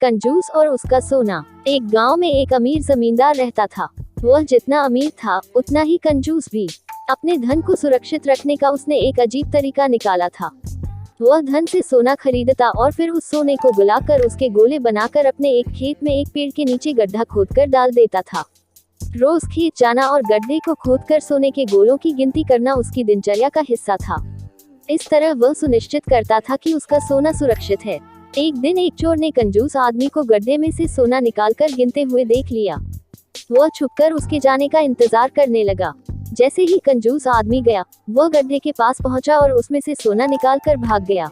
कंजूस और उसका सोना। एक गांव में एक अमीर जमींदार रहता था। वह जितना अमीर था उतना ही कंजूस भी। अपने धन को सुरक्षित रखने का उसने एक अजीब तरीका निकाला था। वह धन से सोना खरीदता और फिर उस सोने को गलाकर उसके गोले बनाकर अपने एक खेत में एक पेड़ के नीचे गड्ढा खोदकर डाल देता था। रोज खेत जाना और गड्ढे को खोदकर सोने के गोलों की गिनती करना उसकी दिनचर्या का हिस्सा था। इस तरह वह सुनिश्चित करता था कि उसका सोना सुरक्षित है। एक दिन एक चोर ने कंजूस आदमी को गड्ढे में से सोना निकालकर गिनते हुए देख लिया। वह छुपकर उसके जाने का इंतजार करने लगा। जैसे ही कंजूस आदमी गया, वह गड्ढे के पास पहुंचा और उसमें से सोना निकालकर भाग गया।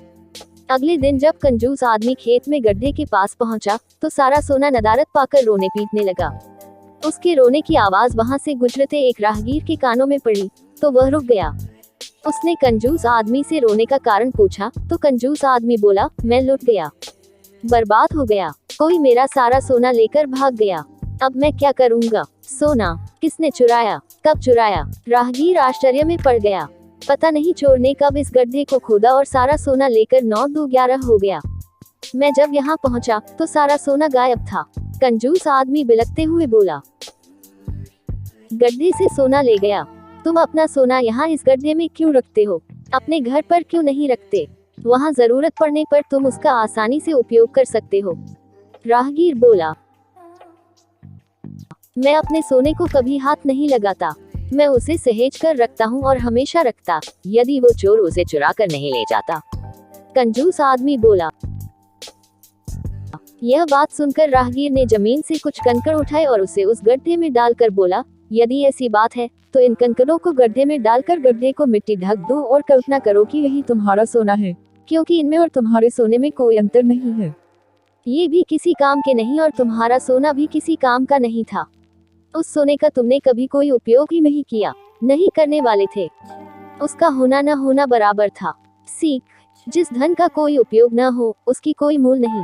अगले दिन जब कंजूस आदमी खेत में गड्ढे के पास पहुंचा, तो सारा सोना नदारद पाकर रोने पीटने लगा। उसके रोने की आवाज वहां से गुजरते एक राहगीर के कानों में पड़ी, तो वह रुक गया। उसने कंजूस आदमी से रोने का कारण पूछा, तो कंजूस आदमी बोला, मैं लुट गया, बर्बाद हो गया, कोई मेरा सारा सोना लेकर भाग गया, अब मैं क्या करूंगा? सोना किसने चुराया, कब चुराया? राहगीर आश्चर्य में पड़ गया। पता नहीं चोर ने कब इस गड्ढे को खोदा और सारा सोना लेकर 9-2-11 हो गया। मैं जब यहाँ पहुँचा तो सारा सोना गायब था। कंजूस आदमी बिलखते हुए बोला, गड्ढे से सोना ले गया, तुम अपना सोना यहाँ इस गड्ढे में क्यों रखते हो? अपने घर पर क्यों नहीं रखते? वहाँ जरूरत पड़ने पर तुम उसका आसानी से उपयोग कर सकते हो। राहगीर बोला, मैं अपने सोने को कभी हाथ नहीं लगाता, मैं उसे सहेज कर रखता हूँ और हमेशा रखता, यदि वो चोर उसे चुरा कर नहीं ले जाता। कंजूस आदमी बोला। यह बात सुनकर राहगीर ने जमीन से कुछ कंकड़ उठाए और उसे उस गड्ढे में डालकर बोला, यदि ऐसी बात है तो इन कंकड़ों को गड्ढे में डालकर गड्ढे को मिट्टी ढक दो और कल्पना करो कि यही तुम्हारा सोना है, क्योंकि इनमें और तुम्हारे सोने में कोई अंतर नहीं है। ये भी किसी काम के नहीं और तुम्हारा सोना भी किसी काम का नहीं था। उस सोने का तुमने कभी कोई उपयोग ही नहीं किया, नहीं करने वाले थे। उसका होना न होना बराबर था। सीख, जिस धन का कोई उपयोग न हो उसकी कोई मूल नहीं।